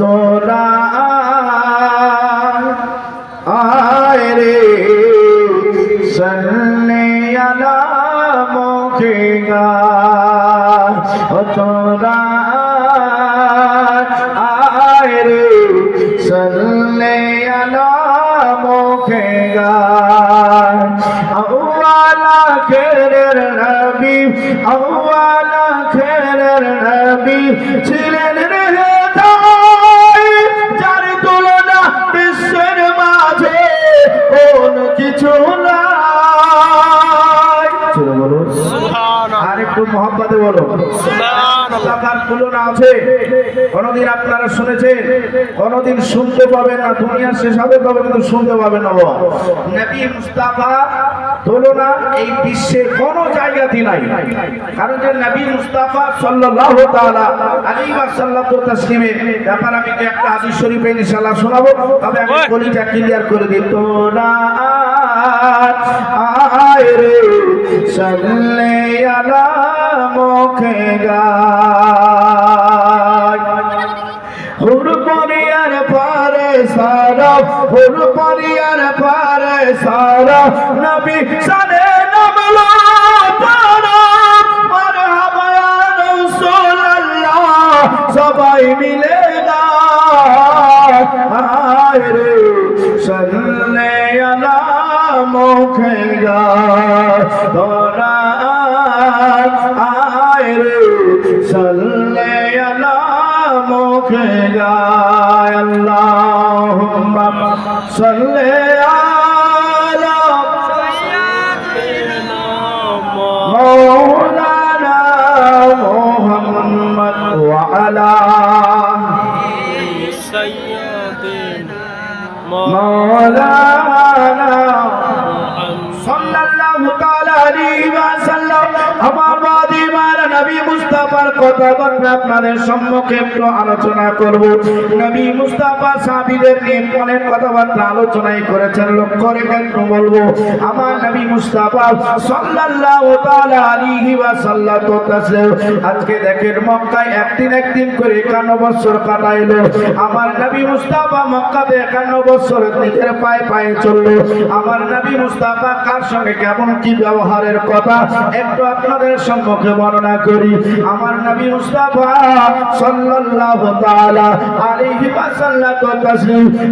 তোরা আয় রে সন্নে আলা মুখেগা তোরা আয় রে সন্নে আলা মুখেগা আওয়ালা খেরের নবী আওয়ালা খেরের নবী ছিলেন রে যার তুলনা বিশ্বের মাঝে কোন কিছু নাই। চলো বলো সুবহানাল্লাহ, আর একটু মহব্বতে বলো সুবহানাল্লাহ। তার তুলনা আছে? কোনদিন আপনারা শুনেছেন? কোনদিন শুনতে পাবেন না। দুনিয়া শেষ হবে তবে কিন্তু শুনতে পাবেন না। নবী মুস্তাফা তুলনা এই বিশ্বে কোন জায়গাতে নাই। কারণ যে নবী মুস্তাফা সাল্লাল্লাহু তাআলা আলাইহি ওয়াসাল্লাম তাসলিমের ব্যাপারে আমি একটা হাদিস শরীফে ইনশাআল্লাহ শোনাবো। তবে আমি কলিটা ক্লিয়ার করে দিই। তোরা আয় রে সাল্লে আলা মুখেগা হুর পরিয়ার পারে সারা হুর পরিয়ার পারে সারা নবী সানে নামলো তারা মারহাবা ইয়া রাসূলুল্লাহ সবাই মিলে আয় রে সাল্লে আলা মুখেগা তোরা আয় রে সাল্লে আলা মুখেগা আল্লাহুম্মা সাল্লি আলা সাইয়্যিদিনা মাওলানা মুহাম্মদ ওয়া আলা সাইয়্যিদিনা মাওলানা সাল্লাল্লাহু তাআলা আলাইহি ওয়াসাল্লাম। আমার বাদিমার নবী মুস্তাফার কথাবার্তা আপনাদের সম্মুখে একটু আলোচনা করব। নবী মুস্তাফা সাহাবীদের নিয়ে অনেক কথাবার্তা আলোচনাই করেছেন। লক্ষ্য রেখে একটু বলবো। আমার নবী মুস্তাফা সাল্লাল্লাহু তাআলা আলাইহি ওয়াসাল্লাম আজকে দেখেন মক্কায় একদিন করে 51 বছর কাটাইলো। আমার নবী মুস্তাফা মক্কাতে 51 বছর নিজের পায়ে পায়ে চললো। আমার নবী মুস্তাফা কার সঙ্গে কেমন কি ব্যবহারের কথা একটু আপনাদের সম্মুখে বর্ণনা করি। আমার নবী মুস্তাফা সাল্লাল্লাহু তাআলা আলাইহি ওয়াসাল্লাম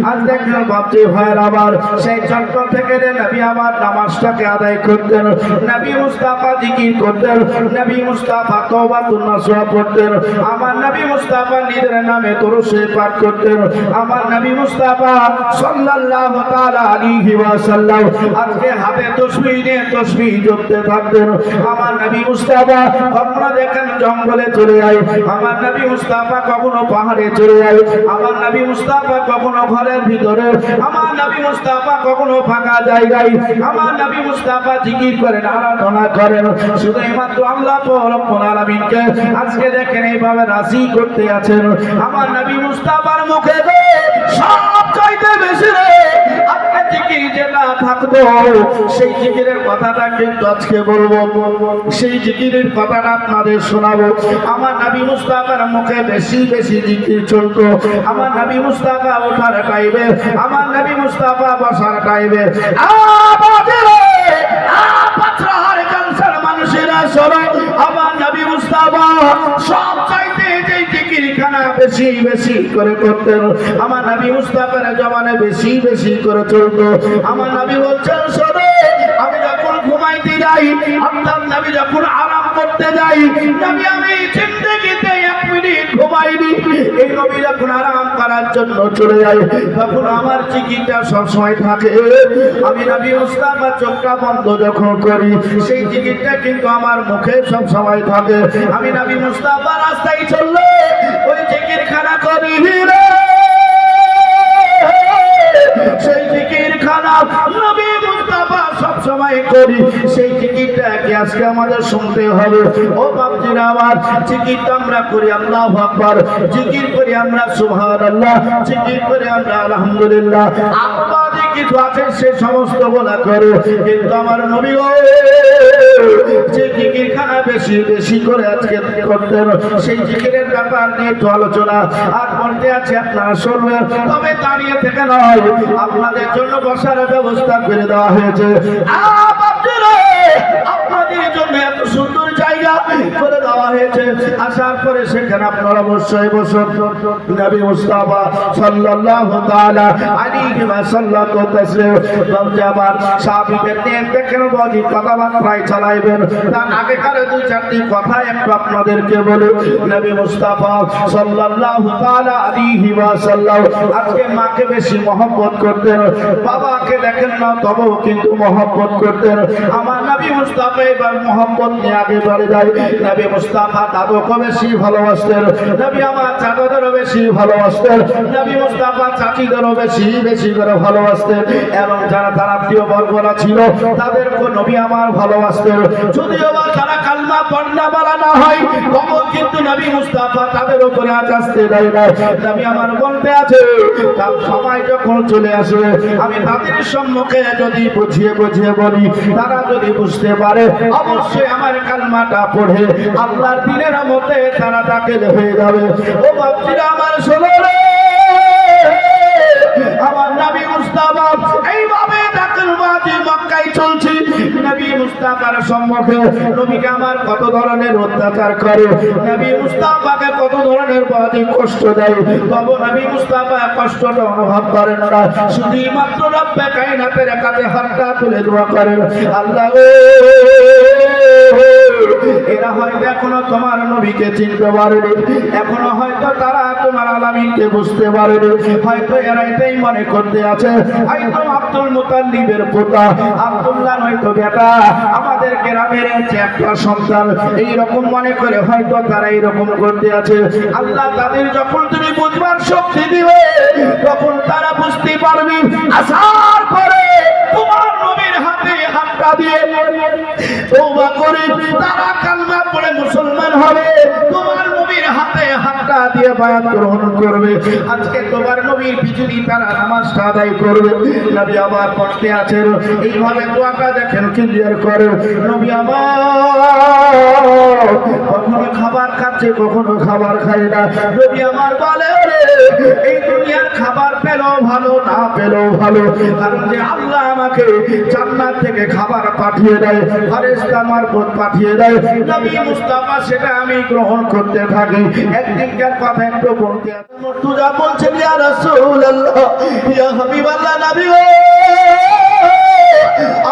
আজ দেখেন বাপজি ভাইয়ের আবার সেই চক্র থেকে নবী আমার নামাজটাকে আদায় করতেন। নবী মুস্তাফা জিকির করতেন। নবী মুস্তাফা তওবাতুন নাসুহা পড়তেন। আমার নবী মুস্তাফা নিজের নামে দরুদ শরীফ পাঠ করতেন। আমার নবী মুস্তাফা সাল্লাল্লাহু তাআলা আলাইহি ওয়াসাল্লাম আজকে হাতে তাসবিহ নিয়ে তাসবিহ জপতে থাকতেন। আমার নবী মুস্তাফা কখনো দেখেন জঙ্গলে চলে যায়। আমার নবী মুস্তাফা কখনো পাহাড়ে চলে যায়। আমার নবী মুস্তাফা কখনো ঘরের ভিতরে। আমার নবী মুস্তাফা কখনো ফাঁকা জায়গায়। আমার নবী মুস্তাফা জিকির করেন, আরাধনা করেন শুধু মাত্র আল্লাহ রব্বুল আলামিনকে। আজকে দেখেন এইভাবে রাজি করতে আছেন। আমার নবী মুস্তাফার মুখে সব চাইতে বেশি রে আপনি জিকির যেটা থাকতো সেই জিকিরের কথাটা কিন্তু আজকে বলবো। সেই জিকিরের কথাটা আপনাদের শোনাবো। আমার নবী মুস্তাফার মুখে বেশি বেশি জিকির চলতো। আমার নবী মুস্তাফা ওঠার টাইমে, আমার নবী মুস্তাফা বসার টাইমে মানুষেরা সবাই আমার নবী মুস্তাফা সব চাইতে যে জিকিরখানা বেশি বেশি করে করতেন। আমার নবী মুস্তাফার জবানে বেশি বেশি করে চলতো। আমার নবী বলছেন শোনো, আমি যখন ঘুমাইতে যাই, আপনার নবী যখন আরাম করতে যাই, নবী আমি জিন্দেগিতে 1 মিনিট ঘুমাইনি। এই নবী যখন আরাম করার জন্য চলে যায় তখন আমার জিকিরটা সবসময় থাকে। আমি নবী মুস্তাফা চোখটা বন্ধ যখন করি সেই জিকিরটা কিন্তু আমার মুখে সব সময় থাকে। আমি নবী মুস্তাফা রাস্তায় চললে ওই জিকিরখানা করি রে, সেই জিকিরখানা নবী মুস্তাফা সব সময় করি। সেই জিকিরটা কি আজকে আমাদের শুনতে হবে? ও বাপজিরা আমার, জিকিরটা আমরা করি আল্লাহু আকবার, জিকির করি আমরা সুবহানাল্লাহ, জিকির করি আমরা আলহামদুলিল্লাহ। আপনাদের কিছু আছে সে সমস্ত বলা করো, কিন্তু আমার নবী যে জিকিরখানা বেশি বেশি করে আজকে করতেন সেই জিকিরের ব্যাপার নিয়ে একটু আলোচনা আর বলতে আছে আপনারা শুনবেন। তবে দাঁড়িয়ে থেকে নয়, আপনাদের জন্য বসার ব্যবস্থা করে দেওয়া হয়েছে। আপনাদের জন্য এত সুন্দর জায়গা করে দেওয়া হয়েছে, আসার পরে সেখানে আপনারা অবশ্যই বসুন। নবী মুস্তাফা সাল্লাল্লাহু তাআলা আলাইহি ওয়াসাল্লাম তাসলিম বাবা সাহাবীদের নিয়ে দেখেন বলি কথাবার্তায় চালাইবেন। তার আগেকার দুই চারটি কথা একটু আপনাদেরকে বলি। নবী মুস্তাফা সাল্লাল্লাহু তাআলা আলাইহি ওয়াসাল্লাম আজকে মাকে বেশি মহব্বত করতেন, বাবাকে দেখেন না তবেও কিন্তু মহব্বত করতেন। আমার নবী মুস্তাফা এবার মহব্বত নিয়ে আগে বাড়ে যায়। নবী মুস্তাফা দাদুকে বেশি ভালোবাসতেন, নবী আমার চাচাদেরও বেশি ভালোবাসতেন, নবী মুস্তাফা চাচিদেরও বেশি বেশি করে ভালোবাসতেন। এবং যারা তার আত্মীয় বর্গরা ছিল তাদেরকে নবী আমার ভালোবাসতেন। যদিও বা তারা কালমা পড়না বলা না হয় তবুও কিন্তু নবী মুস্তাফা তাদের উপরে আজ আসতে দেয় না। নবী আমার বলতে আছে তার সময় যখন চলে আসবে আমি তাদের সম্মুখে যদি বুঝিয়ে বুঝিয়ে বলি, তারা যদি বুঝতে পারে অবশ্যই আমার কালমাটা পড়ে আল্লাহর দ্বীনের মধ্যে তারা দাখিল হয়ে যাবে। ও বাপজিরা আমার শোনো রে, আমার নবী মুস্তাফা এইভাবে দাখিলবাজি মক্কায় চলছে। নবী মুস্তাফার সম্মুখে নবীকে আমার কত ধরনের অত্যাচার করে, নবী মুস্তাফাকে কত ধরনের বাজি কষ্ট দেয়, তবে নবী মুস্তাফা কষ্টটা অনুভব করেন না। শুধুমাত্র রব্বে কায়নাতের কাছে হাতটা তুলে দোয়া করেন, আল্লাহ এরা হয়তো এখনো তোমার নবীকে চিনতে পারেনি, এখনো হয়তো তারা তোমার আলামিনকে বুঝতে পারেনি, হয়তো এরা এটাই মনে করতে আছে হয়তো আব্দুল মুতাল্লিবের পোতা আব্দুল্লাহর হয়তো বেটা আমাদের গ্রামের একটা সন্তান, এইরকম মনে করে হয়তো তারা এইরকম করতে আছে। আল্লাহ তাদের যখন তুমি বুঝবার শক্তি দিবে তখন তারা বুঝতে পারবে। আসার পরে তোমার নবীর হাতে হাতটা দিয়ে তওবা করে তারা কালমা পড়ে মুসলমান হবে, তোমার নবীর হাতে হাতটা দিয়ে বায়াত গ্রহণ করবে। আজকে তোমার নবীর পিছনে তারা নামাজটা আদায় করবে। নবী আবার পড়তে আছেন এইভাবে দোয়াটা দেখেন ক্লিয়ার করে। নবী আমার কখনো খাবার খাচ্ছে কখনো খাবার খায় না। নবী আমার বলে এই দুনিয়ার খাবার পেলেও ভালো না পেলেও ভালো, কারণ যে আল্লাহ আমাকে জান্নাত থেকে খাবার পাঠিয়ে দেয়, ফেরেশতা মারফত পাঠিয়ে দেয়, নবী মুস্তাফা সেটা আমি গ্রহণ করতে থাকি। একদিনকার কথা একটু বলতে মুর্তজা বলছেন ইয়া রাসূলুল্লাহ ইয়া হাবিবাল্লাহ নবী ও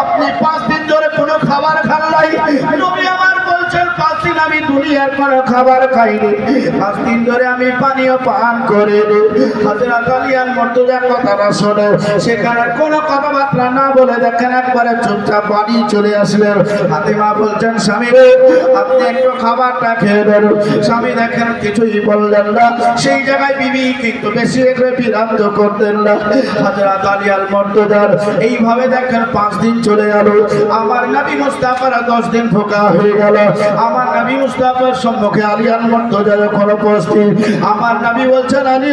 আপনি 5 দিন ধরে কোনো খাবার খান নাই। নবী আমার বলছেন 5 দিন আমি দুনিয়ার কোনো খাবার খাইনি, 5 দিন ধরে আমি পানিও পান করিনি। হযরত আলী আল মুর্তজা কথাটা শুনে সেখানে কোনো কথাবার্তা না বলে দেখেন একবারে চুপচাপ বাড়ি চলে আসলেন। ফাতেমা বলছেন স্বামী রে আপনি একটু খাবারটা খেয়ে দেন। স্বামী দেখেন কিছুই বললেন না, সেই জায়গায় বিবি কিন্তু বেশি একটু বিরান্ত করতেন না। হযরত আলী আল মুর্তজার এইভাবে দেখেন 5 দিন চলে গেল। আমার নবী মুস্তাফার 10 দিন ধোকা হয়ে গেল। আমার নবী মুস্তাফার সম্মুখে আলী আল মুর্তজা যখন উপস্থিত, আমার নবী বলছেন আলী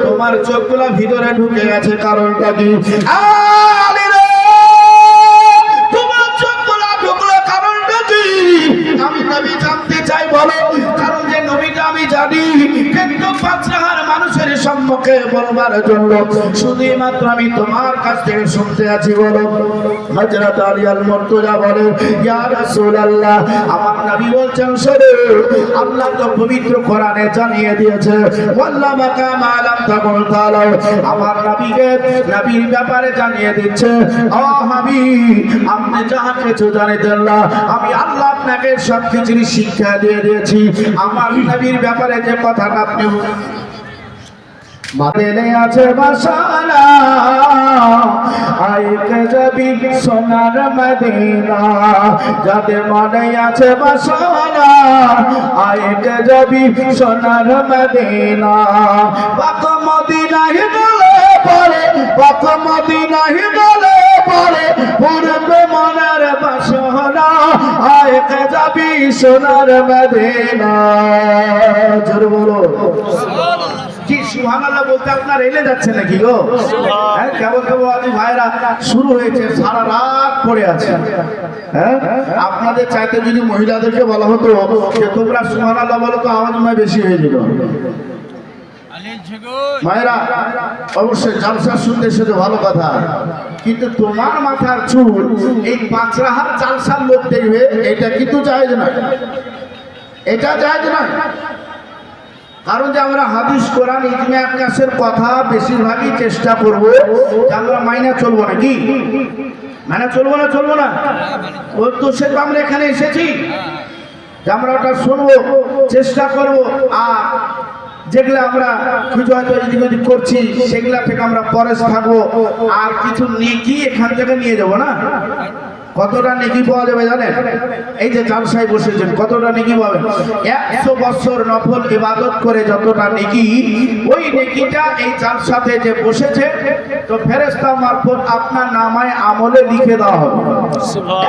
তোমার চোখগুলো ভিতরে ঢুকে গেছে, কারণটা কি? আলী রে তোমার চোখগুলো ঢুকলো কারণটা কি? আমি নবী জানতে চাই বলো। কারণ যে নবীটা আমি জানি, কিন্তু 5,000 মানুষের সম্মুখে বলবার জন্য শুধুমাত্র আমি তোমার কাছ থেকে শুনতে আছি বলো। হযরত আলী আল মুর্তজা বলে ইয়া রাসূলুল্লাহ আমার নবী বলছেন শোনো আল্লাহ তো পবিত্র কোরআনে জানিয়ে দিয়েছে ওয়াল্লাহ মাকাম আলাম তাকুল তাআলা, আমার নবীকে নবীর ব্যাপারে জানিয়ে দিচ্ছে ও হাবিব আপনি যাহা কিছু জানেন না আমি আল্লাহ আপনাকে সব কিছুর শিক্ষা দিয়ে দিয়েছি। আমার নবীর ব্যাপারে যে কথাটা আপনি মাদেলে আছে বাসানা আইকে যাবি সোনার মদিনা, যাদের মনে আছে বাসানা আইকে যাবি সোনার মদিনা। পাক মদিনায় গেলে পরে পাক মদিনায় গেলে পরে পূর্বে মনের বাসনা আইকে যাবি সোনার মদিনা। জোরে বলো কি সুবহানাল্লাহ বলতে আপনার এলে যাচ্ছে নাকি গো? হ্যাঁ, কেবল কেবল ভাইরা শুরু হয়েছে, সারা রাত পড়ে আছে। হ্যাঁ, আপনাদের চাইতে যদি মহিলাদেরকে বলা হতো যে তোমরা সুবহানাল্লাহ বলো তো আওয়াজ মনে বেশি হয়ে যেত। মায়েরা অবশ্যই জালসা শুনতে শুধু ভালো কথা, কিন্তু তোমার মাথার চুল এই পাঁচরাহার জালসার লোক দেখবে, এটা কিন্তু জায়েজ না, এটা জায়েজ না। কারণ যে আমরা হাদিস কোরআন ইজমা আকাশের কথা বেশিরভাগই চেষ্টা করব যে আমরা মাইনা চলবো না, কি মানে চলবো না, চলবো না ও তো সে তো আমরা এখানে এসেছি যে আমরা ওটা শুনবো, চেষ্টা করব। আর যেগুলো আমরা কিছু হয়তো এদিক ওদিক করছি সেগুলা থেকে আমরা পরে থাকবো, আর কিছু নেকি এখান থেকে নিয়ে যাবো না। কতটা নেকি পাওয়া যাবে জানেন? এই যে জালসায় বসেছেন কতটা নেকি পাবেন? 100 বছর নফল ইবাদত করে যতটা নেকি, ওই নেকিটা এই জালসাতে যে বসেছে তো ফেরেশতা মারফত আপনার নামায় আমলে লিখে দেওয়া হবে,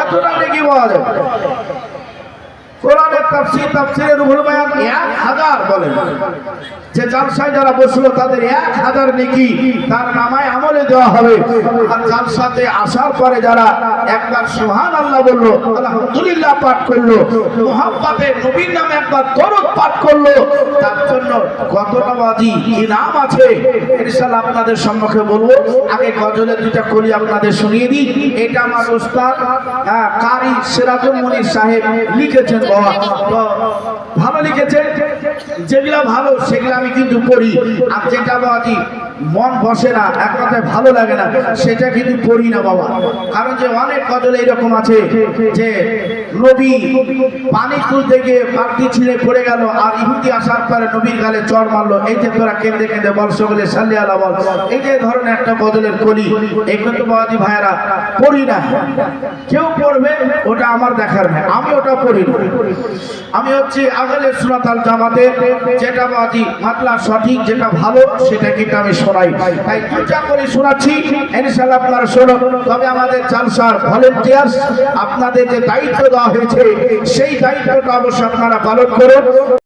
এতটা নেকি পাওয়া যাবে। কোরআনের তাফসীর, তাফসীরের রুহুল বায়ান 1000 বলেন যে জালসায় যারা বসলো তাদের 1000 নেকি তার নামায় আমলে দেওয়া হবে। আর জালসাতে আসার পরে যারা একবার সুবহানাল্লাহ বলল, আলহামদুলিল্লাহ পাঠ করলো, মুহাব্বতে নবীর নামে একবার দরুদ পাঠ করলো, তার জন্য কতটা বাজি ইনাম আছে ইনশাআল্লাহ আপনাদের সম্মুখে বলবো। আগে গজলের দুটা কলি আপনাদের শুনিয়ে দিই। এটা আমার ওস্তাদ কারি সিরাজুল মুনির সাহেব লিখেছেন, ভালো লিখেছেন। যেগুলা ভালো সেগুলা আমি কিন্তু পড়ি, আর যেটা বাবা মন বসে না, এক কথায় ভালো লাগে না, সেটা কিন্তু পড়ি না বাবা। কারণ যে অনেক গজল এরকম আছে যে নবী পানি তুলতে গিয়ে বালতি ছিঁড়ে পড়ে গেল, আর ইহুদি আসার পরে নবীর গালে চড় মারলো, এই যে তোরা কেঁদে কেঁদে বল সকলে সাল্লি আলা বল, এই যে ধরনের একটা গজলের কলি, এগুলো তো বাবাজি ভাইয়েরা পড়ি না। কেউ পড়বে ওটা আমার দেখার নেই, আমি ওটা পড়ি না। আমি হচ্ছে আহলে সুন্নাত আল জামাতে যেটা বাজি মাতলা সঠিক, যেটা ভালো সেটা কিন্তু আমি শোনাই। তাই দুটা করে শোনাচ্ছি, ইনশাআল্লাহ আপনারা শুনুন। তবে আমাদের জালসার ভলেন্টিয়ার্স আপনাদের যে দায়িত্ব দেওয়া হয়েছে সেই দায়িত্বটা অবশ্যই আপনারা পালন করুন।